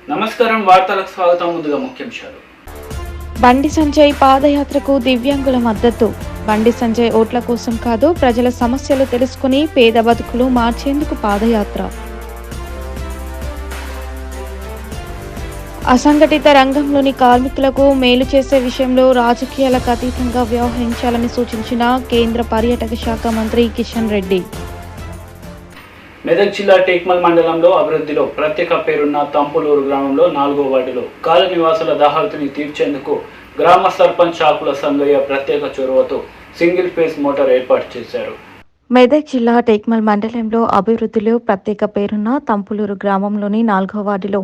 నమస్కారం, వార్తలకు స్వాగతం. ముందుగా ముఖ్యాంశాలు. బండి సంజయ్ పాదయాత్రకు దివ్యాంగుల మద్దతు. బండి సంజయ్ ఓట్ల కోసం కాదు, ప్రజల సమస్యలు తెలుసుకుని పేద బతుకులు మార్చేందుకు పాదయాత్ర. అసంఘటిత రంగంలోని కార్మికులకు మేలు చేసే విషయంలో రాజకీయాలకు అతీతంగా వ్యవహరించాలని సూచించిన కేంద్ర పర్యాటక శాఖ మంత్రి కిషన్ రెడ్డి. మెదక్ జిల్లా టేక్మల్ మండలంలో అభివృద్ధిలో ప్రత్యేక పేరున్న తంపులూరు గ్రామంలో 4వ వార్డులో కాలనీ నివాసుల దాహార్తిని తీర్చేందుకు గ్రామ సర్పంచ్ ఆకుల సంగయ్య ప్రత్యేక చొరవతో సింగిల్ ఫేస్ మోటార్ ఏర్పాటు చేశారు. మెదక్ జిల్లా టేక్మల్ మండలంలో అభివృద్ధిలో ప్రత్యేక పేరున్న తంపులూరు గ్రామంలోని 4వ వార్డులో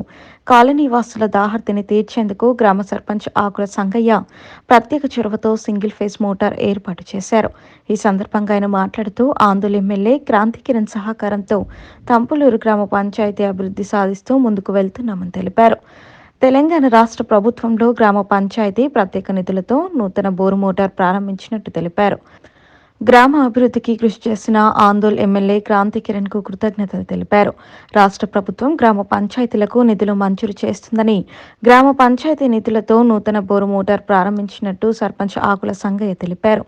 కాలనీవాసుల దాహార్తిని తీర్చేందుకు గ్రామ సర్పంచ్ ఆకుల సంగయ్య ప్రత్యేక చొరవతో సింగిల్ ఫేస్ మోటార్ ఏర్పాటు చేశారు. ఈ సందర్భంగా ఆయన మాట్లాడుతూ ఆందోళన ఎమ్మెల్యే క్రాంతి కిరణ్ సహకారంతో తంపులూరు గ్రామ పంచాయతీ అభివృద్ధి సాధిస్తూ ముందుకు వెళ్తున్నామని తెలిపారు. తెలంగాణ రాష్ట్ర ప్రభుత్వంలో గ్రామ పంచాయతీ ప్రత్యేక నిధులతో నూతన బోరు మోటార్ ప్రారంభించినట్టు తెలిపారు. గ్రామ అభివృద్ధికి కృషి చేసిన ఆందోళన ఎమ్మెల్యే క్రాంతి కిరణ్ కు కృతజ్ఞతలు తెలిపారు. రాష్ట్ర ప్రభుత్వం గ్రామ పంచాయతీలకు నిధులు మంజూరు చేస్తుందని, గ్రామ పంచాయతీ నిధులతో నూతన బోరు మోటార్ ప్రారంభించినట్టు సర్పంచ్ ఆకుల సంగయ్య తెలిపారు.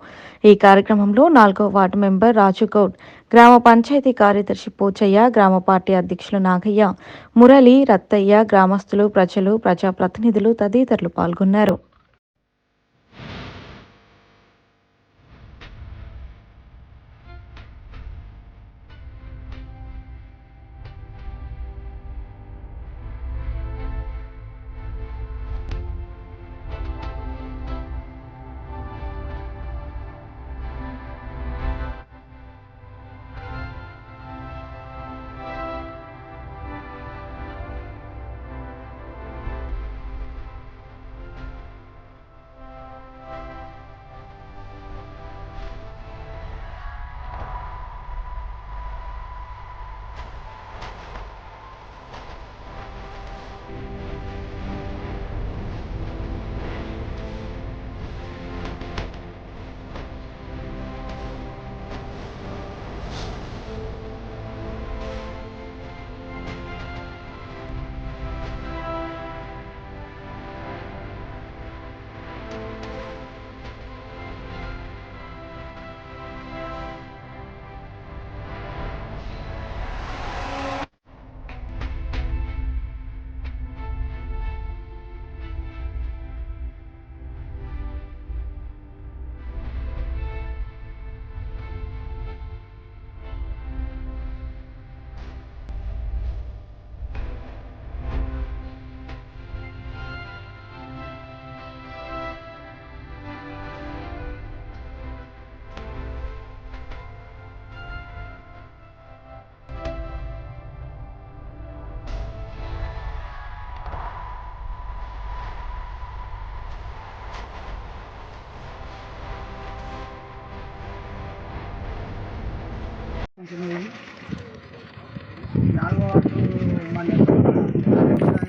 ఈ కార్యక్రమంలో 4వ వార్డు మెంబర్ రాజుగౌడ్, గ్రామ పంచాయతీ కార్యదర్శి పోచయ్య, గ్రామ పార్టీ అధ్యక్షులు నాగయ్య, మురళి, రత్తయ్య, గ్రామస్తులు, ప్రజలు, ప్రజాప్రతినిధులు తదితరులు పాల్గొన్నారు.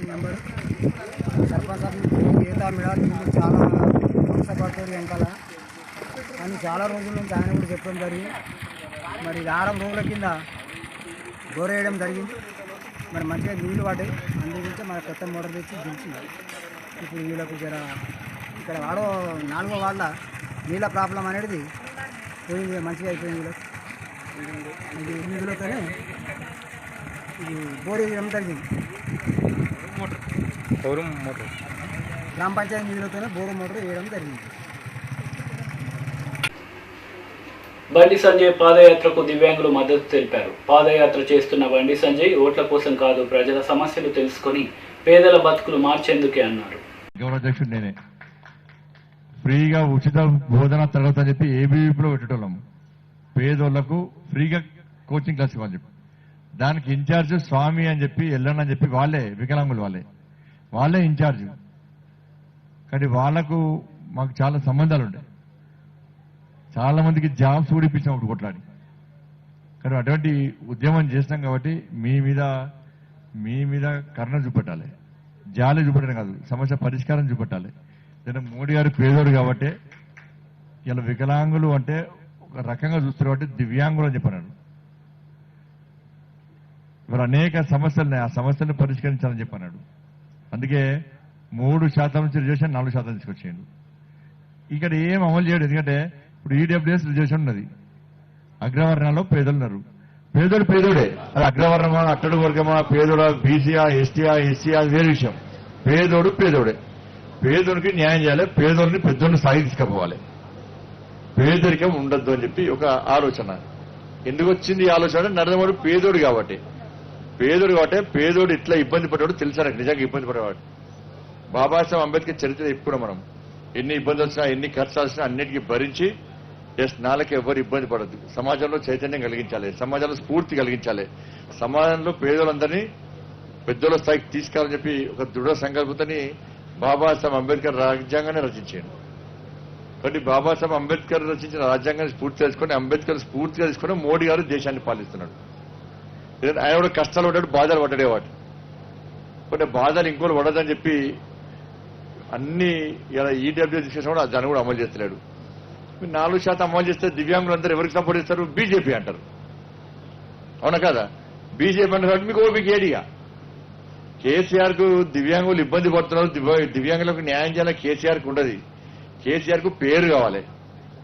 నెంబర్ సర్పంచ్ గీతా మేడం చాలా కష్టపడుతుంది వెనకాల అని చాలా రోజుల నుంచి ఆయన కూడా చెప్పడం జరిగింది. మరి 6 రోజుల కింద గోరేయడం జరిగింది. మరి మంచిగా నీళ్ళు పడ్డాయి. అందుగురించి మన కొత్త మోటార్ తెచ్చి దించింది. ఇప్పుడు వీళ్ళకు జర ఇక్కడ 4వ వాళ్ళ నీళ్ళ ప్రాబ్లం అనేది పోయింది, మంచిగా అయిపోయింది. వీళ్ళకి ఇది నిధులతోనే ఇది బోర్ వేయడం జరిగింది. గ్రామ పంచాయతీ నిధులతోనే బోరు మోటార్ వేయడం జరిగింది. బండి సంజయ్ పాదయాత్రకు దివ్యాంగులు మద్దతు తెలిపారు. పాదయాత్ర చేస్తున్న బండి సంజయ్ ఓట్ల కోసం కాదు, ప్రజల సమస్యలు తెలుసుకొని పేదల బతుకులు మార్చేందుకే అన్నారు. గౌరవాధ్యక్షుడు నేనే ఫ్రీగా ఉచిత బోధన తరగతి అని చెప్పి ఏబీవీపీలో పెట్టేటోళ్ళం. పేదోళ్లకు ఫ్రీగా కోచింగ్ క్లాస్ ఇవ్వని చెప్పి దానికి ఇన్ఛార్జ్ స్వామి అని చెప్పి ఎల్లన్న అని చెప్పి వాళ్ళే వికలాంగులు వాళ్ళే ఇన్ఛార్జ్. కానీ వాళ్లకు మాకు చాలా సంబంధాలు ఉంటాయి. చాలా మందికి జాబ్స్ కూడా ఇప్పించాం ఒకటి కొట్లాడి. కానీ అటువంటి ఉద్యమం చేసినాం కాబట్టి మీ మీద కరుణ చూపెట్టాలి, జాలి చూపెట్టడం కాదు, సమస్య పరిష్కారం చూపెట్టాలి. మోడీ గారు పేదోడు కాబట్టి ఇలా వికలాంగులు అంటే ఒక రకంగా చూస్తారు కాబట్టి దివ్యాంగులు అని చెప్పన్నాడు. మరి అనేక సమస్యలు ఆ సమస్యలను పరిష్కరించాలని చెప్పన్నాడు. అందుకే 3% నుంచి రిజర్వేషన్ 4% తీసుకొచ్చేయండి. ఇక్కడ ఏం అమలు చేయడు. ఎందుకంటే ఇప్పుడు ఈడబ్ల్యూఎస్ రిజర్వేషన్ ఉన్నది. అగ్రవర్ణాల్లో పేదలు ఉన్నారు. పేదోడు పేదోడే. అది అగ్రవర్ణమా, అట్టడు వర్గమా, పేదోడా, బీసీఆ, ఎస్టీఆ, ఎస్సీఆ వేరే విషయం. పేదోడు పేదోడే. పేదోడికి న్యాయం చేయాలి. పేదోడిని పెద్దోడిని సాగి తీసుకుపోవాలి. పేదరికం ఉండద్దు అని చెప్పి ఒక ఆలోచన. ఎందుకు వచ్చింది ఈ ఆలోచన? నరేంద్ర మోడీ పేదోడు కాబట్టి. పేదోడు ఇట్లా ఇబ్బంది పడ్డాడు తెలుసా? నిజంగా ఇబ్బంది పడేవాడు. బాబాసాహెబ్ అంబేద్కర్ చరిత్ర ఇప్పుడు మనం ఎన్ని ఇబ్బందులు వచ్చినా, ఎన్ని ఖర్చులు వచ్చినా అన్నిటికీ భరించి నాళ్ళకి ఎవరు ఇబ్బంది పడద్దు. సమాజంలో చైతన్యం కలిగించాలి, సమాజంలో స్ఫూర్తి కలిగించాలి, సమాజంలో పేదలందరినీ పెద్దోళ్ళ స్థాయికి తీసుకెళ్లాలని చెప్పి ఒక దృఢ సంకల్పతని బాబాసాహెబ్ అంబేద్కర్ రాజ్యాంగాన్ని రచించాడు. కాబట్టి బాబాసాహెబ్ అంబేద్కర్ రచించిన రాజ్యాంగాన్ని స్ఫూర్తి తెలుసుకొని, అంబేద్కర్ స్ఫూర్తిగా తీసుకొని మోడీ గారు దేశాన్ని పాలిస్తున్నాడు. ఆయన కూడా కష్టాలు పడ్డాడు, బాధలు పడ్డాడేవాడు. కొన్ని బాధలు ఇంకోటి పడదని చెప్పి అన్ని ఇలా ఈడబ్ల్యూ తీసుకొచ్చిన కూడా దాన్ని కూడా అమలు చేస్తున్నాడు. 4% అమలు చేస్తే దివ్యాంగులందరూ ఎవరికి సపోర్ట్ చేస్తారు? బీజేపీ అంటారు. అవునా కదా? బీజేపీ అంటారు. మీకు ఏడిగా కేసీఆర్ కు దివ్యాంగులు ఇబ్బంది పడుతున్నారు, దివ్యాంగులకు న్యాయం చేయాలని కేసీఆర్ కు ఉండదు. కేసీఆర్ కు పేరు కావాలి,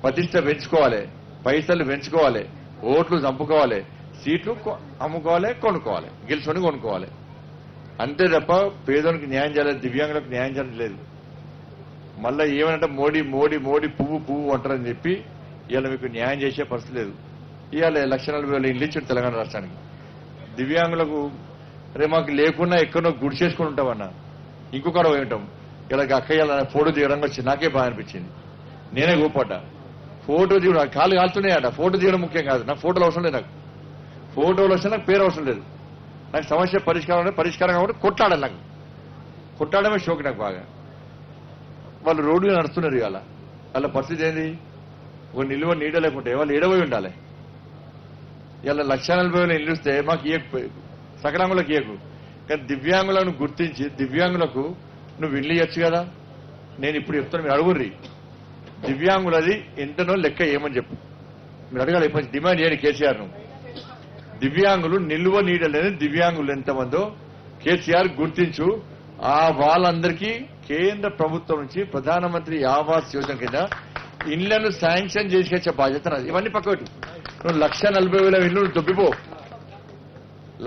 ప్రతిష్ట పెంచుకోవాలి, పైసలు పెంచుకోవాలి, ఓట్లు చంపుకోవాలి, సీట్లు అమ్ముకోవాలి, కొనుక్కోవాలి, గెలుచుకొని కొనుక్కోవాలి. అంతే తప్ప పేదోనికి న్యాయం చేయాలి, దివ్యాంగులకు న్యాయం చేయాలని లేదు. మళ్ళా ఏమనంటే మోడీ మోడీ మోడీ పువ్వు పువ్వు అంటారని చెప్పి ఇవాళ మీకు న్యాయం చేసే పరిస్థితి లేదు. ఇవాళ 1,40,000 ఇల్లు ఇచ్చాడు తెలంగాణ రాష్ట్రానికి. దివ్యాంగులకు రే మాకు లేకున్నా ఎక్కడో గుడి చేసుకుని ఉంటామన్నా, ఇంకొకడ పోయి ఉంటాం. ఇలా అక్కయ్య ఫోటో దిగడానికి వచ్చి నాకే బాగా అనిపించింది. నేనే గోపడ్డా. ఫోటో దిగడం కాళ్ళు కాలుతున్నాయట. ఫోటో దిగడం ముఖ్యం కాదు. నాకు ఫోటోలు అవసరం లేదు. నాకు ఫోటోలు వస్తే నాకు పేరు అవసరం లేదు. నాకు సమస్య పరిష్కారం కాబట్టి కొట్లాడాలి. నాకు కొట్లాడమే షోక్ నాకు బాగా. వాళ్ళు రోడ్డు నడుస్తున్నారు. ఇవాళ వాళ్ళ పరిస్థితి ఏంది? ఒక నిలువ నీడ లేకుంటే వాళ్ళు ఏడవై ఉండాలి. ఇలా 1,40,000 ఇల్లు ఇస్తే మాకు ఇయ్యకపోయి సకలాంగులకు ఇయ్యకు. కానీ దివ్యాంగులను గుర్తించి దివ్యాంగులకు నువ్వు ఇల్లు ఇవ్వచ్చు కదా. నేను ఇప్పుడు చెప్తాను, మీరు అడుగుర్రి. దివ్యాంగులది ఎంతనో లెక్క ఏమని చెప్పు. మీరు అడగాలి, డిమాండ్ చేయండి కేసీఆర్ను. దివ్యాంగులు నిలువ నీడలేని దివ్యాంగులు ఎంతమందో కేసీఆర్ గుర్తించు. ఆ వాళ్ళందరికీ కేంద్ర ప్రభుత్వం నుంచి ప్రధానమంత్రి ఆవాస్ యోజన కింద ఇళ్లను శాంక్షన్ చేసుకొచ్చే బాధ్యత నాది. ఇవన్నీ పక్కటి. నువ్వు 1,40,000 ఇల్లు దొబ్బిపో.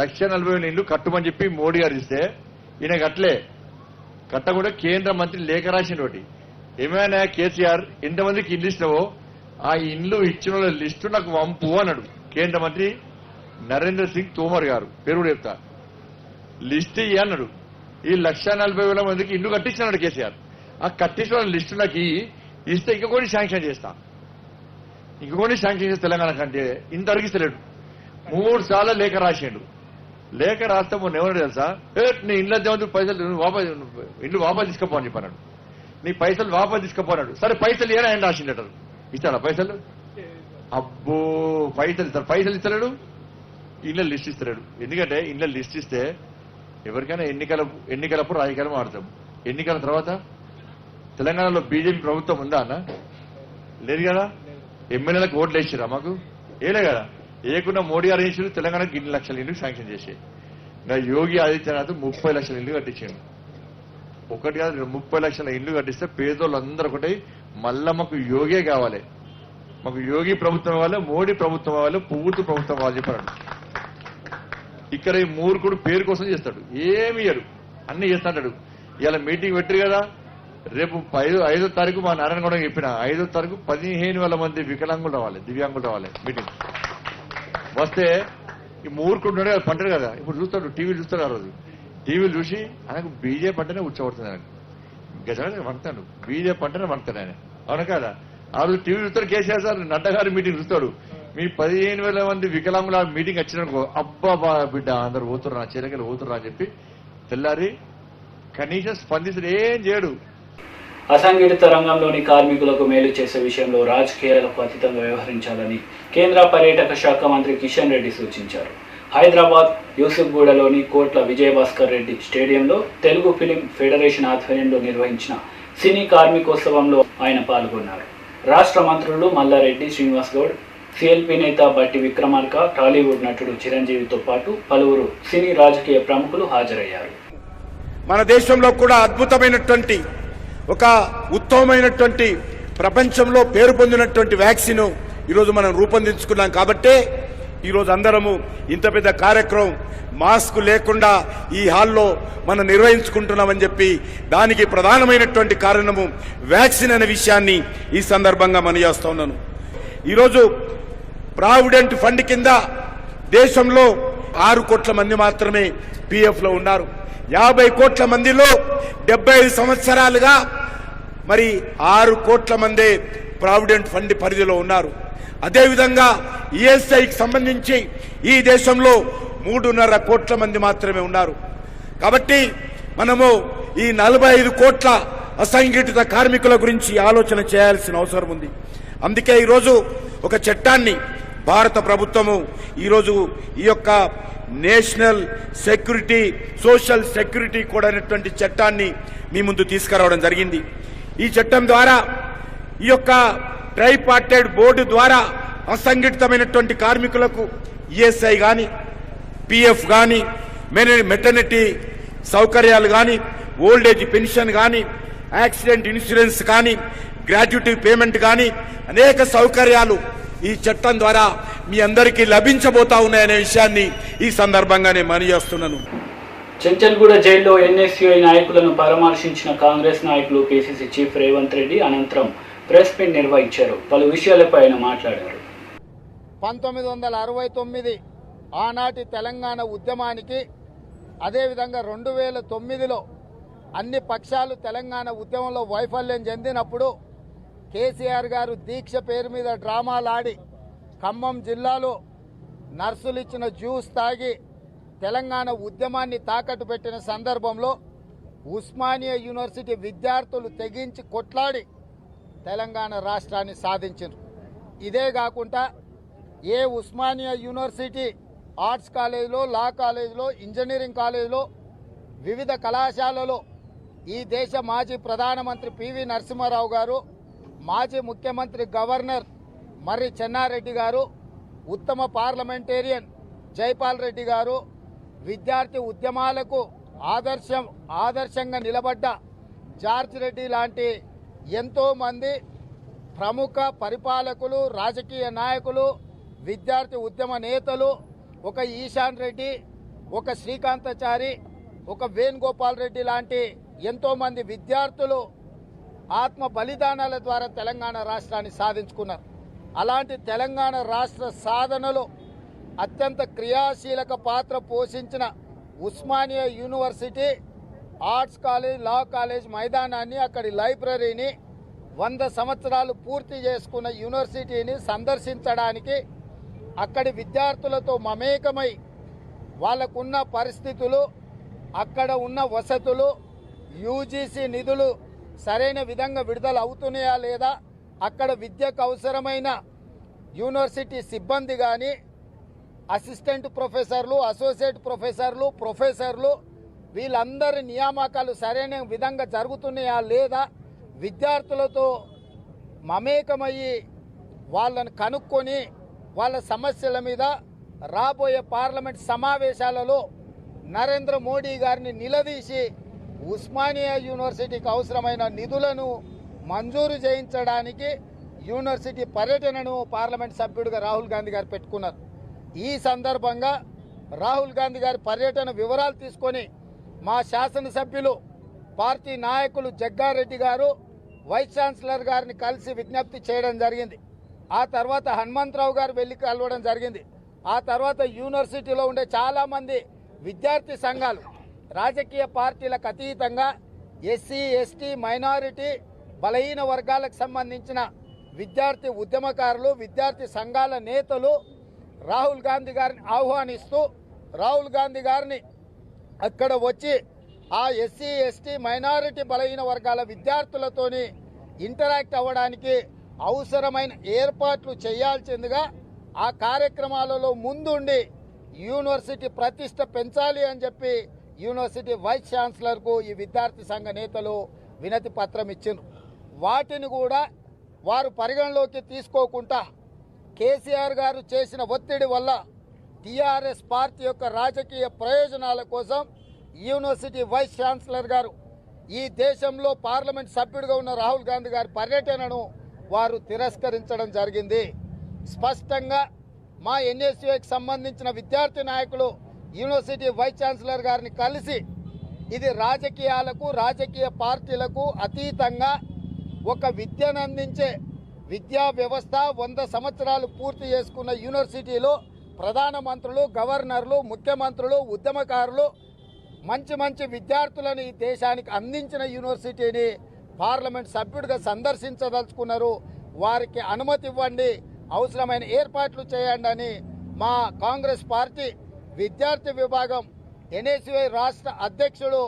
1,40,000 ఇల్లు కట్టుమని చెప్పి మోడీ గారు ఇస్తే ఈయన కట్టకుండా కేంద్ర మంత్రి లేఖ రాసిన ఒకటి. ఏమైనా కేసీఆర్ ఎంతమందికి ఇల్లు ఇస్తావో ఆ ఇల్లు ఇచ్చిన వాళ్ళ లిస్టు నాకు వంపు అన్నాడు కేంద్ర మంత్రి నరేంద్ర సింగ్ తోమర్ గారు. పేరు కూడా చెప్తా. లిస్ట్ ఇయ్యి అన్నాడు. ఈ 1,40,000 మందికి ఇల్లు కట్టించినాడు కేసీఆర్. ఆ కట్టించిన లిస్టు నాకు ఇస్తే ఇంకొకటి శాంక్షన్ చేస్తా. ఇంకొకటి శాంక్షన్ చేస్తే తెలంగాణ కంటే ఇంతవరకు ఇస్తలేడు. 3 సార్లు లేఖ రాసిండు. లేఖ రాస్తే మొన్న ఏమన్నాడు తెలుసా? నీ ఇళ్ళ దేవంతు పైసలు ఇల్లు వాపస్ తీసుకపో అని చెప్పన్నాడు. నీ పైసలు వాపస్ తీసుకపోనాడు. సరే పైసలు ఏనా ఆయన రాసిండటారు. ఇస్తాడా పైసలు? అబ్బో పైసలు ఇస్తలేడు. ఇళ్ళ లిస్ట్ ఇస్తలేడు. ఎందుకంటే ఇళ్ళ లిస్ట్ ఇస్తే ఎవరికైనా ఎన్నికలప్పుడు రాజకీయాలు మారుతాం. ఎన్నికల తర్వాత తెలంగాణలో బీజేపీ ప్రభుత్వం ఉందా అన్న? లేదు కదా. ఎమ్మెల్యేలకు ఓట్లు వేసిరా మాకు? ఏలే కదా. ఏకున్నా మోడీ గారు వేసారు. తెలంగాణకు 2 లక్షల ఇల్లు శాంక్షన్ చేసి ఇంకా యోగి ఆదిత్యనాథ్ 30 లక్షల ఇల్లు కట్టించాడు. ఒకటి కాదు 30 లక్షల ఇల్లు కట్టిస్తే పేదోళ్ళందరూ ఒకటి మళ్ళా మాకు యోగే కావాలి, మాకు యోగి ప్రభుత్వం కావాలి, మోడీ ప్రభుత్వం కావాలి, పువ్వుతు ప్రభుత్వం కావాలి చెప్పాడు. ఇక్కడ ఈ మూర్ఖుడు పేరు కోసం చేస్తాడు, ఏమి ఇయ్యడు, అన్ని చేస్తాడు. ఇలా మీటింగ్ పెట్టరు కదా. రేపు 5వ తారీఖు మా నారాయణగౌడ చెప్పిన 5వ తారీఖు 15,000 మంది వికలాంగులు రావాలి, దివ్యాంగులు రావాలి మీటింగ్ వస్తే. ఈ మూర్ఖుడు పంటాడు కదా. ఇప్పుడు చూస్తాడు, టీవీలు చూస్తాడు. ఆ రోజు టీవీలు చూసి ఆయనకు బీజేపీ అంటేనే ఉచ్చబడుతుంది. ఆయనకు గజాన్ని వంటాడు, బీజేపీ అంటేనే వంటాడు ఆయన. అవును కదా. ఆ రోజు టీవీ చూస్తాడు. కేసీఆర్ సార్ నడ్డా గారి మీటింగ్ చూస్తాడు. మీ 15,000 మంది వికలాంగుల మీటింగ్ వచ్చిననుకో, అబ్బా బిడ్డ అందరు పోతుర్రా, చెరకలు పోతుర్రా అని చెప్పి తెల్లారి కనీసం స్పందించడు, ఏం చేయడు. అసంఘటిత రంగంలోని కార్మికులకు మేలు చేసే విషయంలో రాజకీయాలకు అతీతంగా వ్యవహరించాలని కేంద్ర పర్యాటక శాఖ మంత్రి కిషన్ రెడ్డి సూచించారు. హైదరాబాద్ యూసుఫ్గూడలోని కోట్ల విజయభాస్కర్ రెడ్డి స్టేడియంలో తెలుగు ఫిలిం ఫెడరేషన్ ఆధ్వర్యంలో నిర్వహించిన సినీ కార్మికోత్సవంలో ఆయన పాల్గొన్నారు. రాష్ట్ర మంత్రులు మల్లారెడ్డి శ్రీనివాస్ గౌడ్, సిఎల్పి నేత బట్టి విక్రమార్క, టాలీవుడ్ నటుడు చిరంజీవితో పాటు పలువురు సినీ రాజకీయ ప్రముఖులు హాజరయ్యారు. మన దేశంలో కూడా అద్భుతమైనటువంటి ఒక ఉత్తమమైనటువంటి ప్రపంచంలో పేరు పొందినటువంటి వ్యాక్సిన్ ఈరోజు మనం రూపొందించుకున్నాం కాబట్టే ఈరోజు అందరము ఇంత పెద్ద కార్యక్రమం మాస్క్ లేకుండా ఈ హాల్లో మనం నిర్వహించుకుంటున్నామని చెప్పి దానికి ప్రధానమైనటువంటి కారణము వ్యాక్సిన్ అనే విషయాన్ని ఈ సందర్భంగా మనయేస్తా ఉన్నాను. ఈరోజు ప్రావిడెంట్ ఫండ్ కింద దేశంలో 6 కోట్ల మంది మాత్రమే PF లో ఉన్నారు. 50 కోట్ల మందిలో 75 సంవత్సరాలుగా మరి 6 కోట్ల మందే ప్రావిడెంట్ ఫండ్ పరిధిలో ఉన్నారు. అదేవిధంగా ESIకి సంబంధించి ఈ దేశంలో 3.5 కోట్ల మంది మాత్రమే ఉన్నారు. కాబట్టి మనము ఈ 45 కోట్ల అసంఘటిత కార్మికుల గురించి ఆలోచన చేయాల్సిన అవసరం ఉంది. అందుకే ఈరోజు ఒక చట్టాన్ని భారత ప్రభుత్వము ఈరోజు ఈ యొక్క national security social security code అనేటువంటి చట్టాన్ని మీ ముందు తీసుకురావడం జరిగింది. ఈ చట్టం ద్వారా ఈ యొక్క ట్రైపార్టైడ్ బోర్డు ద్వారా అసంఘటితమైనటువంటి కార్మికులకు ESI కానీ PF కానీ మెటర్నిటీ సౌకర్యాలు కానీ ఓల్డేజ్ పెన్షన్ కానీ యాక్సిడెంట్ ఇన్సూరెన్స్ కానీ గ్రాట్యుటీ పేమెంట్ కానీ అనేక సౌకర్యాలు ఈ చట్టం ద్వారా మీ అందరికీ లభించబోతా ఉన్నాయనే విషయాన్ని ఈ సందర్భంగా నేను మనయేస్తున్నాను. చెంచల్గూడ జైల్లో NSUI నాయకులను పరామర్శించిన కాంగ్రెస్ నాయకులు PCC చీఫ్ రేవంత్ రెడ్డి అనంతరం ప్రెస్ మీట్ నిర్వహించారు. పలు విషయాలపై ఆయన మాట్లాడారు. 1969 ఆనాటి తెలంగాణ ఉద్యమానికి, అదేవిధంగా 2009లో అన్ని పక్షాలు తెలంగాణ ఉద్యమంలో వైఫల్యం చెందినప్పుడు కేసీఆర్ గారు దీక్ష పేరు మీద డ్రామాలాడి ఖమ్మం జిల్లాలో నర్సులు ఇచ్చిన జ్యూస్ తాగి తెలంగాణ ఉద్యమాన్ని తాకట్టు పెట్టిన సందర్భంలో ఉస్మానియా యూనివర్సిటీ విద్యార్థులు తెగించి కొట్లాడి తెలంగాణ రాష్ట్రాన్ని సాధించారు. ఇదే కాకుండా ఏ ఉస్మానియా యూనివర్సిటీ ఆర్ట్స్ కాలేజీలో, లా కాలేజీలో, ఇంజనీరింగ్ కాలేజీలో, వివిధ కళాశాలలో ఈ దేశ మాజీ ప్రధానమంత్రి PV నరసింహారావు గారు, మాజీ ముఖ్యమంత్రి గవర్నర్ మర్రి చెన్నారెడ్డి గారు, ఉత్తమ పార్లమెంటేరియన్ జైపాల్ రెడ్డి గారు, విద్యార్థి ఉద్యమాలకు ఆదర్శంగా నిలబడ్డ జార్జ్ రెడ్డి లాంటి ఎంతోమంది ప్రముఖ పరిపాలకులు, రాజకీయ నాయకులు, విద్యార్థి ఉద్యమ నేతలు, ఒక ఈశాన్ రెడ్డి, ఒక శ్రీకాంతాచారి, ఒక వేణుగోపాల్ రెడ్డి లాంటి ఎంతోమంది విద్యార్థులు ఆత్మ బలిదానాల ద్వారా తెలంగాణ రాష్ట్రాన్ని సాధించుకున్నారు. అలాంటి తెలంగాణ రాష్ట్ర సాధనలో అత్యంత క్రియాశీలక పాత్ర పోషించిన Osmania university arts college, law college మైదానాన్ని, అక్కడి లైబ్రరీని, 100 సంవత్సరాలు పూర్తి చేసుకున్న యూనివర్సిటీని సందర్శించడానికి అక్కడి విద్యార్థులతో మమేకమై వాళ్ళకున్న పరిస్థితులు, అక్కడ ఉన్న వసతులు, UGC నిధులు సరైన విధంగా విడుదల అవుతున్నాయా లేదా, అక్కడ విద్యకు అవసరమైన యూనివర్సిటీ సిబ్బంది కానీ, అసిస్టెంట్ ప్రొఫెసర్లు, అసోసియేట్ ప్రొఫెసర్లు వీళ్ళందరి నియామకాలు సరైన విధంగా జరుగుతున్నాయా లేదా, విద్యార్థులతో మమేకమయ్యి వాళ్ళని కనుక్కొని వాళ్ళ సమస్యల మీద రాబోయే పార్లమెంట్ సమావేశాలలో నరేంద్ర మోడీ గారిని నిలదీసి ఉస్మానియా యూనివర్సిటీకి అవసరమైన నిధులను మంజూరు చేయించడానికి యూనివర్సిటీ పర్యటనను పార్లమెంట్ సభ్యుడిగా రాహుల్ గాంధీ గారు పెట్టుకున్నారు. ఈ సందర్భంగా రాహుల్ గాంధీ గారి పర్యటన వివరాలు తీసుకొని మా శాసనసభ్యులు, పార్టీ నాయకులు జగ్గారెడ్డి గారు వైస్ ఛాన్సలర్ గారిని కలిసి విజ్ఞప్తి చేయడం జరిగింది. ఆ తర్వాత హనుమంతరావు గారు వెళ్ళి కలవడం జరిగింది. ఆ తర్వాత యూనివర్సిటీలో ఉండే చాలామంది విద్యార్థి సంఘాలు, రాజకీయ పార్టీలకు అతీతంగా SC, ST, మైనారిటీ, బలహీన వర్గాలకు సంబంధించిన విద్యార్థి ఉద్యమకారులు, విద్యార్థి సంఘాల నేతలు రాహుల్ గాంధీ గారిని ఆహ్వానిస్తూ రాహుల్ గాంధీ గారిని అక్కడ వచ్చి ఆ SC, ST, మైనారిటీ, బలహీన వర్గాల విద్యార్థులతోని ఇంటరాక్ట్ అవ్వడానికి అవసరమైన ఏర్పాట్లు చేయాల్సిందిగా ఆ కార్యక్రమాలలో ముందుండి యూనివర్సిటీ ప్రతిష్ట పెంచాలి అని చెప్పి యూనివర్సిటీ వైస్ ఛాన్సలర్కు ఈ విద్యార్థి సంఘ నేతలు వినతి పత్రం ఇచ్చారు. వాటిని కూడా వారు పరిగణలోకి తీసుకోకుండా కేసీఆర్ గారు చేసిన ఒత్తిడి వల్ల TRS పార్టీ యొక్క రాజకీయ ప్రయోజనాల కోసం యూనివర్సిటీ వైస్ ఛాన్సలర్ గారు ఈ దేశంలో పార్లమెంట్ సభ్యుడిగా ఉన్న రాహుల్ గాంధీ గారి పర్యటనను వారు తిరస్కరించడం జరిగింది. స్పష్టంగా మా ఎన్ఎస్యుకి సంబంధించిన విద్యార్థి నాయకులు యూనివర్సిటీ వైస్ ఛాన్సలర్ గారిని కలిసి ఇది రాజకీయాలకు రాజకీయ పార్టీలకు అతీతంగా ఒక విద్యను అందించే విద్యా వ్యవస్థ 100 సంవత్సరాలు పూర్తి చేసుకున్న యూనివర్సిటీలో ప్రధానమంత్రులు, గవర్నర్లు, ముఖ్యమంత్రులు, ఉద్యమకారులు మంచి మంచి విద్యార్థులను ఈ దేశానికి అందించిన యూనివర్సిటీని పార్లమెంట్ సభ్యుడిగా సందర్శించదలుచుకున్నారు. వారికి అనుమతి ఇవ్వండి, అవసరమైన ఏర్పాట్లు చేయండి అని మా కాంగ్రెస్ పార్టీ విద్యార్థి విభాగం ఎన్ఎస్యుఐ రాష్ట్ర అధ్యక్షుడు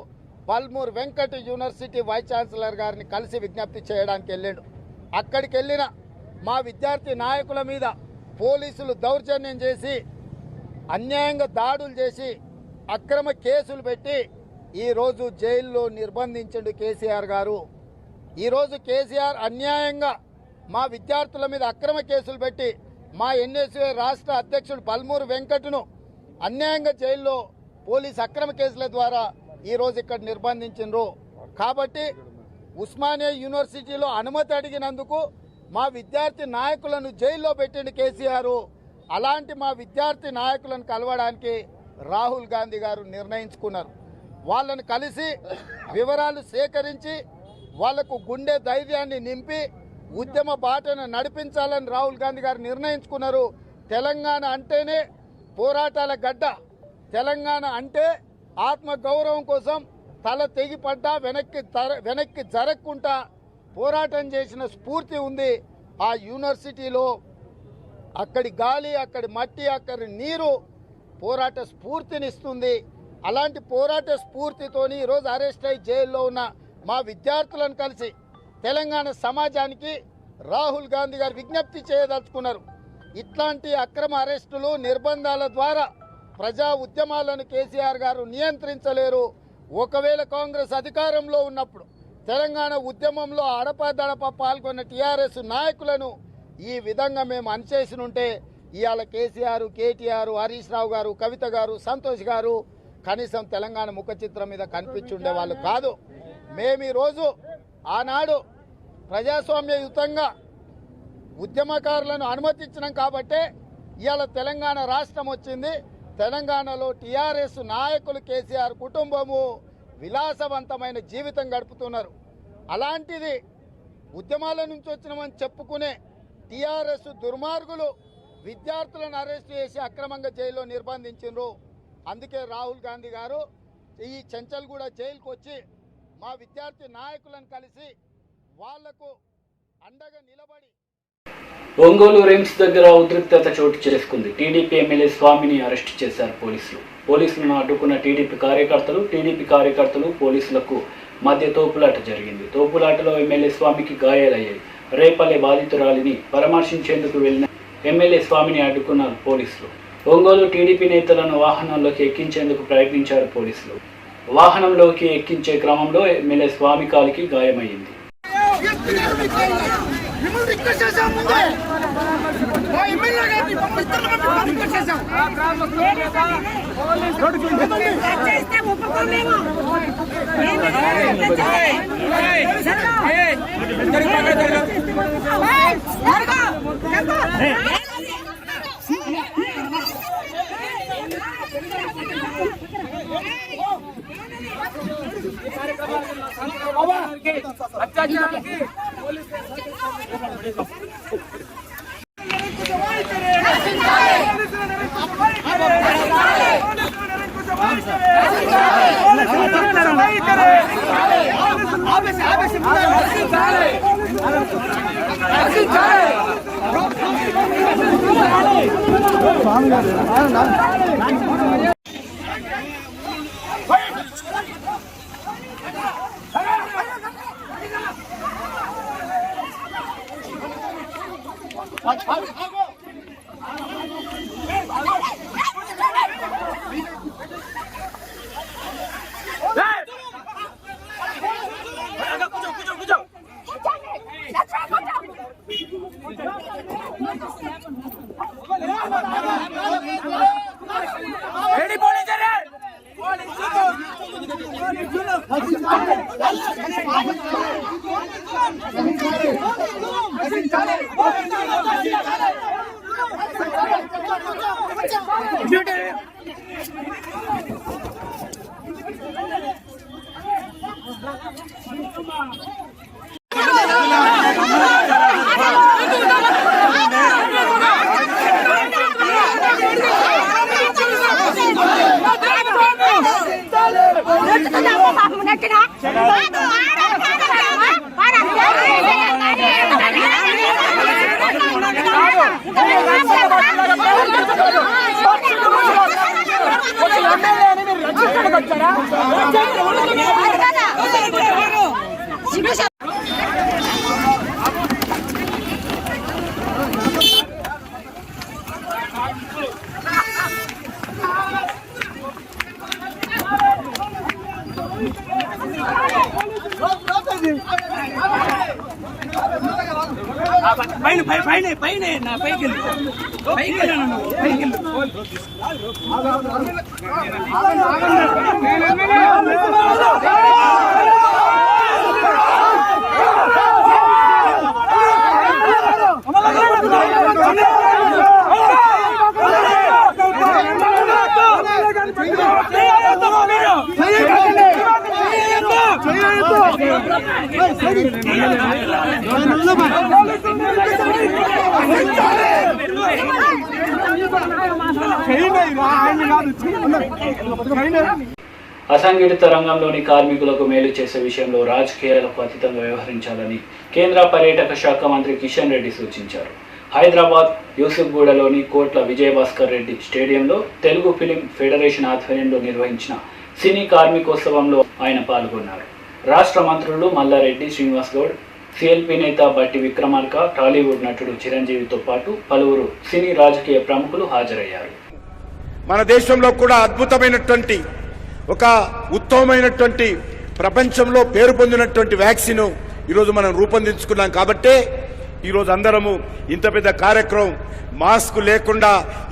పల్మూర్ వెంకట్ యూనివర్సిటీ వైస్ ఛాన్సలర్ గారిని కలిసి విజ్ఞప్తి చేయడానికి వెళ్ళాడు. అక్కడికి వెళ్ళిన మా విద్యార్థి నాయకుల మీద పోలీసులు దౌర్జన్యం చేసి అన్యాయంగా దాడులు చేసి అక్రమ కేసులు పెట్టి ఈరోజు జైల్లో నిర్బంధించండు కేసీఆర్ గారు. ఈరోజు కేసీఆర్ అన్యాయంగా మా విద్యార్థుల మీద అక్రమ కేసులు పెట్టి మా ఎన్ఎస్యుఐ రాష్ట్ర అధ్యక్షుడు పల్మూరు వెంకట్ను అన్యాయంగా జైల్లో పోలీస్ అక్రమ కేసుల ద్వారా ఈరోజు ఇక్కడ నిర్బంధించిండ్రు. కాబట్టి ఉస్మానియా యూనివర్సిటీలో అనుమతి అడిగినందుకు మా విద్యార్థి నాయకులను జైల్లో పెట్టిండు కేసీఆర్. అలాంటి మా విద్యార్థి నాయకులను కలవడానికి రాహుల్ గాంధీ గారు నిర్ణయించుకున్నారు. వాళ్ళను కలిసి వివరాలు సేకరించి వాళ్లకు గుండె ధైర్యాన్ని నింపి ఉద్యమ బాటను నడిపించాలని రాహుల్ గాంధీ గారు నిర్ణయించుకున్నారు. తెలంగాణ అంటేనే పోరాటాల గడ్డ, తెలంగాణ అంటే ఆత్మ గౌరవం కోసం తల తెగిపడ్డా వెనక్కి జరగకుండా పోరాటం చేసిన స్ఫూర్తి ఉంది ఆ యూనివర్సిటీలో. అక్కడి గాలి, అక్కడి మట్టి, అక్కడి నీరు పోరాట స్ఫూర్తినిస్తుంది. అలాంటి పోరాట స్ఫూర్తితోని ఈరోజు అరెస్ట్ అయి జైల్లో ఉన్న మా విద్యార్థులను కలిసి తెలంగాణ సమాజానికి రాహుల్ గాంధీ గారు విజ్ఞప్తి చేయదలుచుకున్నారు. ఇట్లాంటి అక్రమ అరెస్టులు, నిర్బంధాల ద్వారా ప్రజా ఉద్యమాలను కేసీఆర్ గారు నియంత్రించలేరు. ఒకవేళ కాంగ్రెస్ అధికారంలో ఉన్నప్పుడు తెలంగాణ ఉద్యమంలో అడపదడప పాల్గొన్న టీఆర్ఎస్ నాయకులను ఈ విధంగా మేము అణచేసినుంటే ఇవాళ కేసీఆర్, కేటీఆర్, హరీష్ రావు గారు, కవిత గారు, సంతోష్ గారు కనీసం తెలంగాణ ముఖ చిత్రం మీద కనిపించుండే వాళ్ళు కాదు. మేము ఈరోజు ఆనాడు ప్రజాస్వామ్యయుతంగా ఉద్యమకారులను అనుమతించినాం కాబట్టే ఇవాళ తెలంగాణ రాష్ట్రం వచ్చింది. తెలంగాణలో టీఆర్ఎస్ నాయకులు, కేసీఆర్ కుటుంబము విలాసవంతమైన జీవితం గడుపుతున్నారు. అలాంటిది ఉద్యమాల నుంచి వచ్చినామని చెప్పుకునే టీఆర్ఎస్ దుర్మార్గులు విద్యార్థులను అరెస్ట్ చేసి అక్రమంగా జైల్లో నిర్బంధించారు. అందుకే రాహుల్ గాంధీ గారు ఈ చెంచల్గూడ జైలుకు వచ్చి మా విద్యార్థి నాయకులను కలిసి వాళ్లకు అండగా నిలబడి. ఒంగోలు రిమ్స్ దగ్గర ఉద్రిక్తత చోటు చేసుకుంది. టీడీపీ ఎమ్మెల్యే స్వామిని అరెస్ట్ చేశారు పోలీసులు. పోలీసులను అడ్డుకున్న టీడీపీ కార్యకర్తలు పోలీసులకు మధ్య తోపులాట జరిగింది. తోపులాటలో ఎమ్మెల్యే స్వామికి గాయాలయ్యాయి. రేపల్లె బాధితురాలిని పరామర్శించేందుకు వెళ్లిన ఎమ్మెల్యే స్వామిని అడ్డుకున్నారు పోలీసులు. ఒంగోలు టీడీపీ నేతలను వాహనంలోకి ఎక్కించేందుకు ప్రయత్నించారు పోలీసులు. వాహనంలోకి ఎక్కించే క్రమంలో ఎమ్మెల్యే స్వామి కాలికి గాయమైంది. అసంఘటిత రంగంలోని కార్మికులకు మేలు చేసే విషయంలో రాజకీయాలకు అతీతంగా వ్యవహరించాలని కేంద్ర పర్యాటక శాఖ మంత్రి కిషన్ రెడ్డి సూచించారు. హైదరాబాద్ యూసుఫ్గూడలోని కోట్ల విజయభాస్కర్ రెడ్డి స్టేడియంలో తెలుగు ఫిలిం ఫెడరేషన్ ఆధ్వర్యంలో నిర్వహించిన సినీ కార్మికోత్సవంలో ఆయన పాల్గొన్నారు. రాష్ట్ర మంత్రులు మల్లారెడ్డి శ్రీనివాస్ గౌడ్, సిఎల్పి నేత బట్టి విక్రమార్క, టాలీవుడ్ నటుడు చిరంజీవితో పాటు పలువురు సినీ రాజకీయ ప్రముఖులు హాజరయ్యారు. మన దేశంలో కూడా అద్భుతమైనటువంటి ఒక ఉత్తమమైనటువంటి ప్రపంచంలో పేరు పొందినటువంటి వ్యాక్సిన్ ఈరోజు మనం రూపొందించుకున్నాం. కాబట్టే ఈరోజు అందరము ఇంత పెద్ద కార్యక్రమం మాస్క్ లేకుండా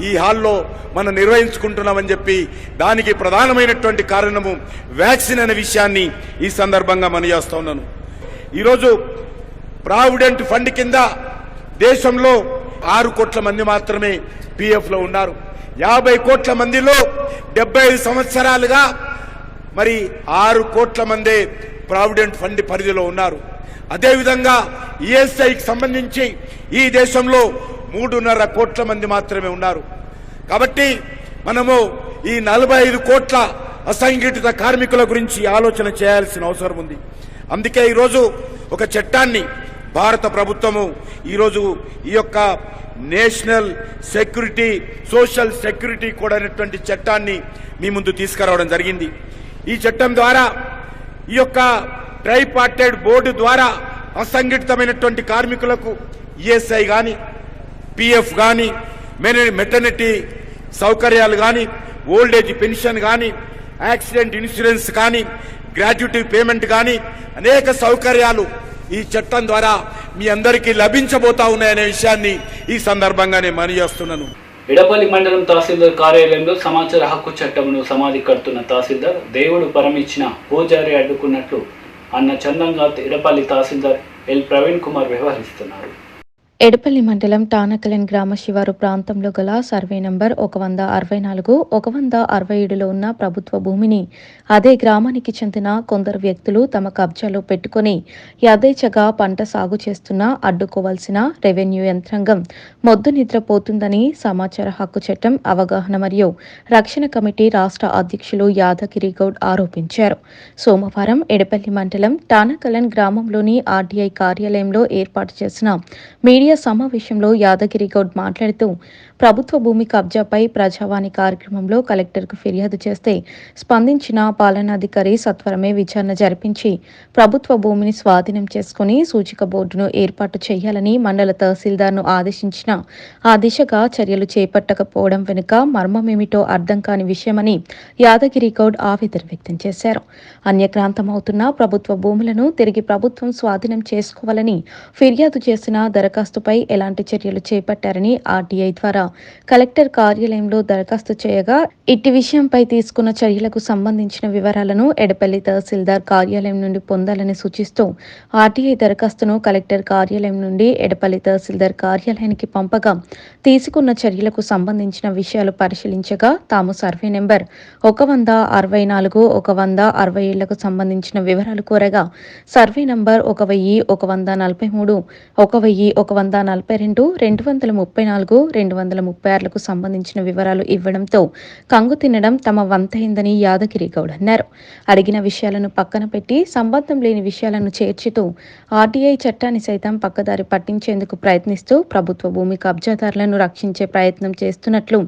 ఈ హాల్లో మనం నిర్వహించుకుంటున్నామని చెప్పి దానికి ప్రధానమైనటువంటి కారణము వ్యాక్సిన్ అనే విషయాన్ని ఈ సందర్భంగా మనయేస్తా ఉన్నాను. ఈరోజు ప్రావిడెంట్ ఫండ్ కింద దేశంలో 6 కోట్ల మంది మాత్రమే పిఎఫ్ లో ఉన్నారు. 50 కోట్ల మందిలో 75 సంవత్సరాలుగా మరి 6 కోట్ల మందే ప్రావిడెంట్ ఫండ్ పరిధిలో ఉన్నారు. అదేవిధంగా ఈఎస్ఐకి సంబంధించి ఈ దేశంలో 3.5 కోట్ల మంది మాత్రమే ఉన్నారు. కాబట్టి మనము ఈ 45 కోట్ల అసంఘటిత కార్మికుల గురించి ఆలోచన చేయాల్సిన అవసరం ఉంది. అందుకే ఈరోజు ఒక చట్టాన్ని భారత ప్రభుత్వము ఈరోజు ఈ యొక్క national security social security code అనేటువంటి చట్టాన్ని మీ ముందు తీసుకురావడం జరిగింది. ఈ చట్టం ద్వారా ఈ యొక్క ట్రైపార్టైడ్ బోర్డు ద్వారా అసంఘటితమైనటువంటి కార్మికులకు ఈఎస్ఐ కానీ, పిఎఫ్ కానీ, మెటర్నిటీ సౌకర్యాలు కానీ, ఓల్డేజ్ పెన్షన్ కానీ, యాక్సిడెంట్ ఇన్సూరెన్స్ కానీ, గ్రాట్యుటీ పేమెంట్ కానీ అనేక సౌకర్యాలు ఈ చట్టం ద్వారా మీ అందరికీ లభించబోతా ఉన్నాయనే విషయాన్ని ఈ సందర్భంగా నేను మనయేస్తున్నాను. ఇడపల్లి మండలం తహసీల్దార్ కార్యాలయంలో సమాచార హక్కు చట్టంను సమాధి కడుతున్న తహసీల్దార్ దేవుడు పరమిచ్చిన పూజారి అడ్డుకున్నట్లు అన్న చందంగా ఇడపల్లి తహసీల్దార్ ఎల్ ప్రవీణ్ కుమార్ వ్యవహరిస్తున్నారు. ఎడపల్లి మండలం టానకలెన్ గ్రామ శివారు ప్రాంతంలో గల సర్వే నంబర్ 164, 167లో ఉన్న ప్రభుత్వ భూమిని అదే గ్రామానికి చెందిన కొందరు వ్యక్తులు తమ కబ్జాలో పెట్టుకుని యథేచ్ఛగా పంట సాగు చేస్తున్నా అడ్డుకోవాల్సిన రెవెన్యూ యంత్రాంగం మొద్దు నిద్రపోతుందని సమాచార హక్కు చట్టం అవగాహన మరియు రక్షణ కమిటీ రాష్ట్ర అధ్యక్షులు యాదగిరి గౌడ్ ఆరోపించారు. సోమవారం ఎడపల్లి మండలం టానకలెన్ గ్రామంలోని ఆర్డీఐ కార్యాలయంలో ఏర్పాటు చేసిన మీడియా సమావేశంలో యాదగిరి గౌడ్ మాట్లాడుతూ ప్రభుత్వ భూమి కబ్జాపై ప్రజావాణి కార్యక్రమంలో కలెక్టర్కు ఫిర్యాదు చేస్తే స్పందించిన పాలనాధికారి సత్వరమే విచారణ జరిపించి ప్రభుత్వ భూమిని స్వాధీనం చేసుకుని సూచిక బోర్డును ఏర్పాటు చేయాలని మండల తహసీల్దార్ను ఆదేశించిన ఆ దిశగా చర్యలు చేపట్టకపోవడం వెనుక మర్మమేమిటో అర్థం కాని విషయమని యాదగిరి గౌడ్ ఆవేదన వ్యక్తం చేశారు. అన్యక్రాంతమవుతున్న ప్రభుత్వ భూములను తిరిగి ప్రభుత్వం స్వాధీనం చేసుకోవాలని ఫిర్యాదు చేసిన దరఖాస్తు దరఖాస్తుపై ఎలాంటి చర్యలు చేపట్టారని ఆర్టీఐ ద్వారా కలెక్టర్ కార్యాలయంలో దరఖాస్తు చేయగా ఇట్టి విషయంపై తీసుకున్న చర్యలకు సంబంధించిన వివరాలను ఎడపల్లి తహసీల్దార్ కార్యాలయం నుండి పొందాలని సూచిస్తూ ఆర్టీఐ దరఖాస్తును కలెక్టర్ కార్యాలయం నుండి ఎడపల్లి తహసీల్దార్ కార్యాలయానికి పంపగా తీసుకున్న చర్యలకు సంబంధించిన విషయాలు పరిశీలించగా తాము సర్వే నెంబర్ 164 167లకు సంబంధించిన వివరాలు కోరగా సర్వే నంబర్ 1143 1142 234 236లకు సంబంధించిన వివరాలు ఇవ్వడంతో కంగు తినడం తమ వంతైందని యాదగిరి గౌడ్ అన్నారు. అడిగిన విషయాలను పక్కన పెట్టి సంబంధం లేని విషయాలను చేర్చుతూ ఆర్టీఐ చట్టాన్ని సైతం పక్కదారి పట్టించేందుకు ప్రయత్నిస్తూ ప్రభుత్వ భూమి కబ్జాదారులను రక్షించే ప్రయత్నం చేస్తున్నట్లు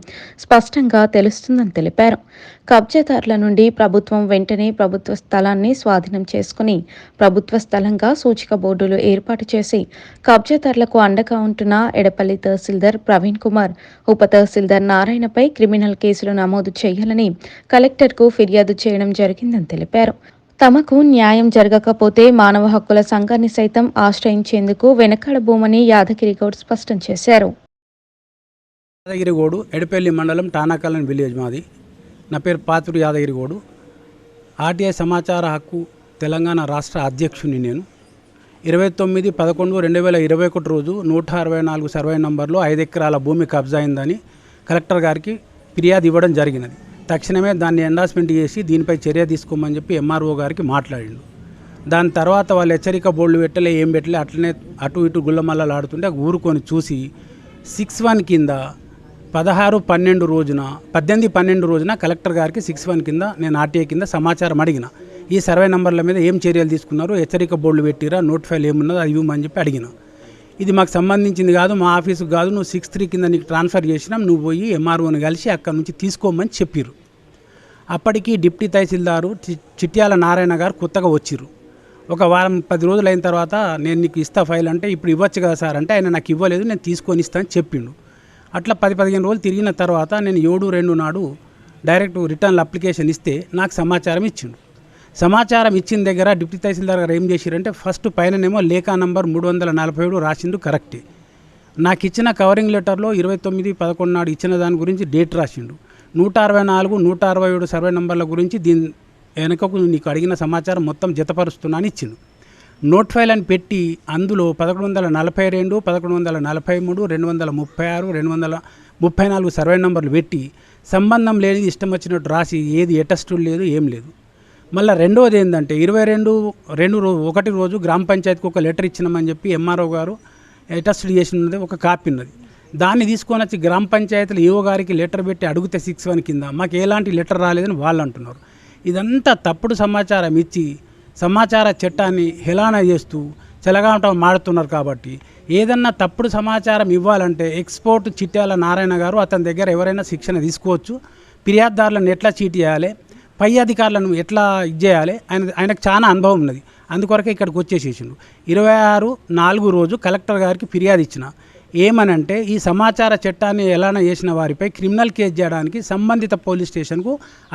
స్పష్టంగా తెలుస్తుందని తెలిపారు. కబ్జాదారుల నుండి ప్రభుత్వం వెంటనే ప్రభుత్వ స్థలాన్ని స్వాధీనం చేసుకుని ప్రభుత్వ స్థలంగా సూచిక బోర్డులు ఏర్పాటు చేసి కబ్జాదారులకు అండగా ఉంటున్న ఎడపల్లి తహసీల్దార్ ప్రవీణ్ కుమార్, ఉప తహసీల్దార్ నారాయణపై క్రిమినల్ కేసులు నమోదు చేయాలని కలెక్టర్కు ఫిర్యాదు చేయడం జరిగిందని తెలిపారు. తమకు న్యాయం జరగకపోతే మానవ హక్కుల సంఘాన్ని సైతం ఆశ్రయించేందుకు వెనకాడబోమని యాదగిరి గౌడ్ స్పష్టం చేశారు. యాదగిరిగౌడు, ఎడపల్లి మండలం టానాకాలన్ విలేజ్ మాది. నా పేరు పాత్రుడు యాదగిరిగౌడు. ఆర్టీఐ సమాచార హక్కు తెలంగాణ రాష్ట్ర అధ్యక్షుని నేను. 29/11/2021 రోజు 164 సర్వే నంబర్లో 5 ఎకరాల భూమి కబ్జా అయిందని కలెక్టర్ గారికి ఫిర్యాదు ఇవ్వడం జరిగినది. తక్షణమే దాన్ని ఎండార్స్మెంట్ చేసి దీనిపై చర్య తీసుకోమని చెప్పి ఎంఆర్ఓ గారికి మాట్లాడిండు. దాని తర్వాత వాళ్ళు హెచ్చరిక బోర్డులు పెట్టలే, ఏం పెట్టలే, అట్లనే అటు ఇటు గుళ్ళమల్లలు ఆడుతుంటే ఊరుకొని చూసి 61 కింద 16/12 రోజున 18/12 రోజున కలెక్టర్ గారికి 61 కింద నేను ఆర్టీఐ కింద సమాచారం అడిగిన. ఈ సర్వే నంబర్ల మీద ఏం చర్యలు తీసుకున్నారు, హెచ్చరిక బోర్డులు పెట్టిరా, నోట్ ఫైల్ ఏమున్నదో అది ఇవ్వమని చెప్పి అడిగిన. ఇది మాకు సంబంధించింది కాదు, మా ఆఫీసుకు కాదు, నువ్వు 63 కింద నీకు ట్రాన్స్ఫర్ చేసినాం, నువ్వు పోయి ఎంఆర్ఓని కలిసి అక్కడి నుంచి తీసుకోమని చెప్పిర్రు. అప్పటికి డిప్యూటీ తహసీల్దారు చిట్యాల నారాయణ గారు కొత్తగా వచ్చిర్రు. ఒక వారం 10 రోజులు అయిన తర్వాత నేను నీకు ఇస్తా ఫైల్ అంటే, ఇప్పుడు ఇవ్వచ్చు కదా సార్ అంటే, ఆయన నాకు ఇవ్వలేదు, నేను తీసుకొని ఇస్తా అని చెప్పిండు. అట్లా 10-15 రోజులు తిరిగిన తర్వాత నేను 7/2 నాడు డైరెక్ట్ రిటర్న్ అప్లికేషన్ ఇస్తే నాకు సమాచారం ఇచ్చిండు. సమాచారం ఇచ్చిన దగ్గర డిప్యూటీ తహసీల్దార్ గారు ఏం చేసిరంటే, ఫస్ట్ పైననేమో లేఖా నంబర్ 347 రాసిండు కరెక్టే. నాకు ఇచ్చిన కవరింగ్ లెటర్లో 29/11 నాడు ఇచ్చిన దాని గురించి డేట్ రాసిండు. 164, 167 సర్వే నంబర్ల గురించి దీని వెనకకు నీకు అడిగిన సమాచారం మొత్తం జతపరుస్తున్నాను ఇచ్చిండు. నోట్ ఫైల్ అని పెట్టి అందులో 1142, 1143, 236, 234 సర్వే నంబర్లు పెట్టి సంబంధం లేనిది ఇష్టం వచ్చినట్టు రాసి ఏది అటెస్టులు లేదు, ఏం లేదు. మళ్ళీ రెండవది ఏంటంటే 22/1 రోజు గ్రామ పంచాయతీకి ఒక లెటర్ ఇచ్చినామని చెప్పి ఎంఆర్ఓ గారు అటెస్టులు చేసినది ఒక కాపీ ఉన్నది. దాన్ని తీసుకొని వచ్చి గ్రామ పంచాయతీలు ఈఓ గారికి లెటర్ పెట్టి అడిగితే 61 కింద మాకు ఎలాంటి లెటర్ రాలేదని వాళ్ళు అంటున్నారు. ఇదంతా తప్పుడు సమాచారం ఇచ్చి సమాచార చట్టాన్ని హేళన చేస్తూ చెలగాటం మాడుతున్నారు. కాబట్టి ఏదన్నా తప్పుడు సమాచారం ఇవ్వాలంటే ఎక్స్పోర్ట్ చిట్యాల నారాయణ గారు అతని దగ్గర ఎవరైనా శిక్షణ తీసుకోవచ్చు. ఫిర్యాదుదారులను ఎట్లా చీట్ చేయాలి, పై అధికారులను ఎట్లా చేయాలి, ఆయనకు చాలా అనుభవం ఉన్నది. అందుకొరకే ఇక్కడికి వచ్చేసేసిండు. 26/4 రోజు కలెక్టర్ గారికి ఫిర్యాదు ఇచ్చిన. ఏమనంటే, ఈ సమాచార చట్టాన్ని ఎలాన చేసిన వారిపై క్రిమినల్ కేసు చేయడానికి సంబంధిత పోలీస్ స్టేషన్కు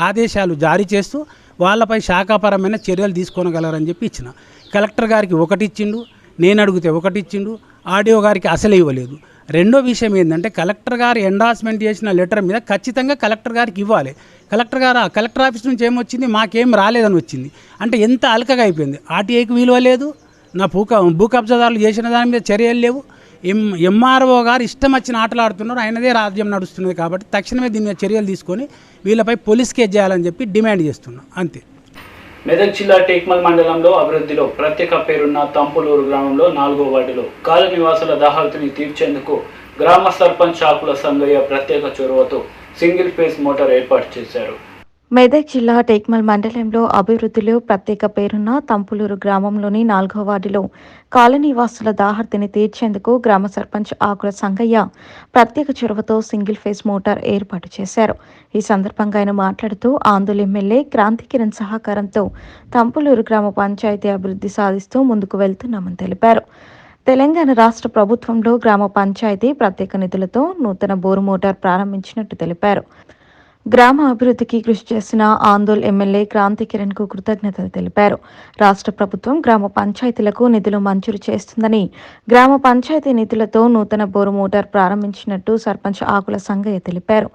ఆదేశాలు జారీ చేస్తూ వాళ్ళపై శాఖాపరమైన చర్యలు తీసుకోగలరని చెప్పి ఇచ్చిన. కలెక్టర్ గారికి ఒకటి ఇచ్చిండు, నేను అడిగితే ఒకటి ఇచ్చిండు, ఆర్డీఓ గారికి అసలే ఇవ్వలేదు. రెండో విషయం ఏంటంటే, కలెక్టర్ గారు ఎండార్స్మెంట్ చేసిన లెటర్ మీద ఖచ్చితంగా కలెక్టర్ గారికి ఇవ్వాలి. కలెక్టర్ ఆఫీస్ నుంచి ఏమొచ్చింది, మాకేం రాలేదని వచ్చింది. అంటే ఎంత అలకగా అయిపోయింది. ఆర్టీఐకి విలువ లేదు, నా భూ కబ్జాదారులు చేసిన దాని మీద చర్యలు లేవు. ఎంఆర్ఓ గారు ఇష్టం వచ్చిన ఆటలు ఆడుతున్నారు, ఆయనదే రాజ్యం నడుస్తున్నది. కాబట్టి తక్షణమే దీని మీద చర్యలు తీసుకొని వీళ్ళపై పోలీస్ కేసు చేయాలని చెప్పి డిమాండ్ చేస్తున్నాం. అంతే. మెదక్ జిల్లా టేక్మల్ మండలంలో అభివృద్ధిలో ప్రత్యేక పేరున్న తంపులూరు గ్రామంలో 4వ వార్డులో కాలనీ నివాసుల దాహార్తిని తీర్చేందుకు గ్రామ సర్పంచ్ ఆకుల సంగయ్య ప్రత్యేక చొరవతో సింగిల్ ఫేస్ మోటార్ ఏర్పాటు చేశారు. మెదక్ జిల్లా టేక్మల్ మండలంలో అభివృద్ధిలో ప్రత్యేక పేరున్న తంపులూరు గ్రామంలోని 4వ వార్డులో కాలనీ వాసుల దాహార్తిని తీర్చేందుకు గ్రామ సర్పంచ్ ఆకుల సంగయ్య ప్రత్యేక చొరవతో సింగిల్ ఫేస్ మోటార్ ఏర్పాటు చేశారు. ఈ సందర్భంగా ఆయన మాట్లాడుతూ ఆందోళన ఎమ్మెల్యే క్రాంతి కిరణ్ సహకారంతో తంపులూరు గ్రామ పంచాయతీ అభివృద్ధి సాధిస్తూ ముందుకు వెళ్తున్నామని తెలిపారు. తెలంగాణ రాష్ట్ర ప్రభుత్వంలో గ్రామ పంచాయతీ ప్రత్యేక నిధులతో నూతన బోరు మోటార్ ప్రారంభించినట్టు తెలిపారు. గ్రామ అభివృద్ధికి కృషి చేసిన ఆందోళ్ ఎమ్మెల్యే క్రాంతి కిరణ్ కు కృతజ్ఞతలు తెలిపారు. రాష్ట్ర ప్రభుత్వం గ్రామ పంచాయతీలకు నిధులు మంజూరు చేస్తుందని, గ్రామ పంచాయతీ నిధులతో నూతన బోరు మోటార్ ప్రారంభించినట్టు సర్పంచ్ ఆకుల సంగయ్య తెలిపారు.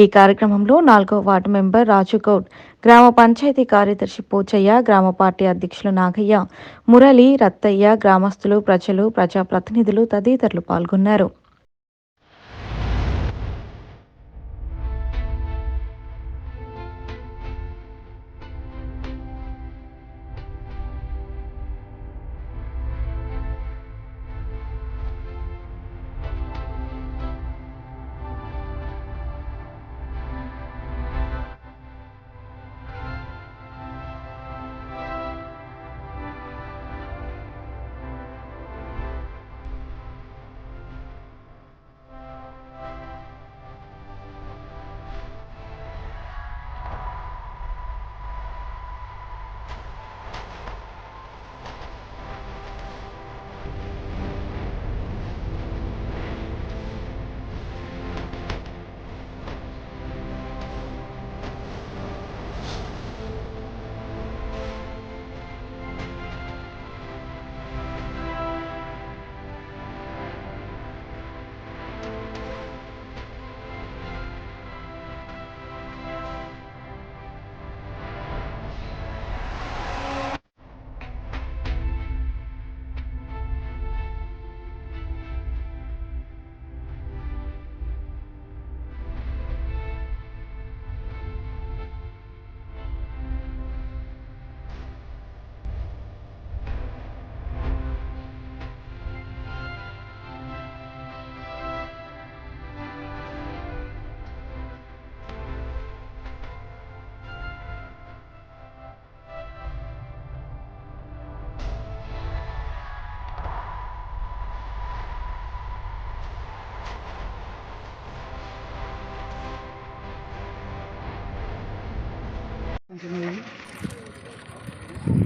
ఈ కార్యక్రమంలో 4వ వార్డు మెంబర్ రాజుగౌడ్, గ్రామ పంచాయతీ కార్యదర్శి పోచయ్య, గ్రామ పార్టీ అధ్యక్షులు నాగయ్య, మురళి, రత్తయ్య, గ్రామస్తులు, ప్రజలు, ప్రజాప్రతినిధులు తదితరులు పాల్గొన్నారు.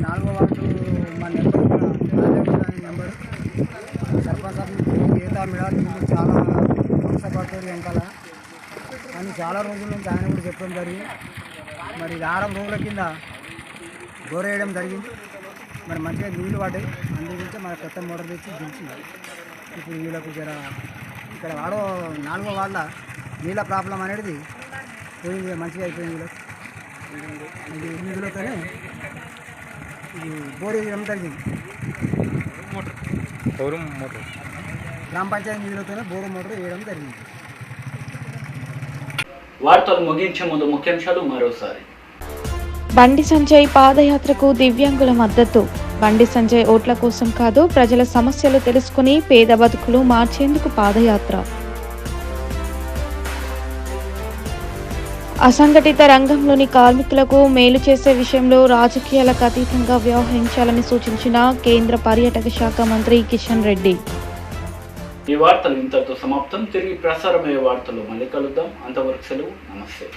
నాలుగో వార్డు మా number number sarpanch Geeta madam దీనికి చాలా వంశపడుతుంది వెనకాల అని చాలా రోజుల నుంచి ఆయన కూడా చెప్పడం జరిగింది. మరి 6 రోజుల కింద గోరేయడం జరిగింది. మరి మంచిగా నీళ్ళు పడ్డాయి. అందుగురించి మన కొత్త మోటార్ తెచ్చి దించి ఇప్పుడు వీళ్ళకు జర ఇక్కడ 4వ వార్డులో నీళ్ళ ప్రాబ్లం అనేది పోయింది, మంచిగా అయిపోయింది. వీళ్ళకి ఇందులోనే ఇది బోర్ వేయడం జరిగింది. గ్రామ పంచాయతీ నిధులతోనే బోరు మోటార్ వేయడం జరిగింది. వార్తలు ముగించే ముందు ముఖ్యాంశాలు మరోసారి. బండి సంజయ్ పాదయాత్రకు దివ్యాంగుల మద్దతు. బండి సంజయ్ ఓట్ల కోసం కాదు, ప్రజల సమస్యలు తెలుసుకుని పేద బతుకులు మార్చేందుకు పాదయాత్ర. అసంఘటిత రంగంలోని కార్మికులకు మేలు చేసే విషయంలో రాజకీయాలకు అతీతంగా వ్యవహరించాలని సూచించిన కేంద్ర పర్యాటక శాఖ మంత్రి కిషన్ రెడ్డి. ఈ వార్తలు ఇంతటితో సమాప్తం. తిరిగి ప్రసారమయ్యే వార్తలు మళ్ళీ కలుద్దాం. అంతవరకు సెలవు. నమస్తే.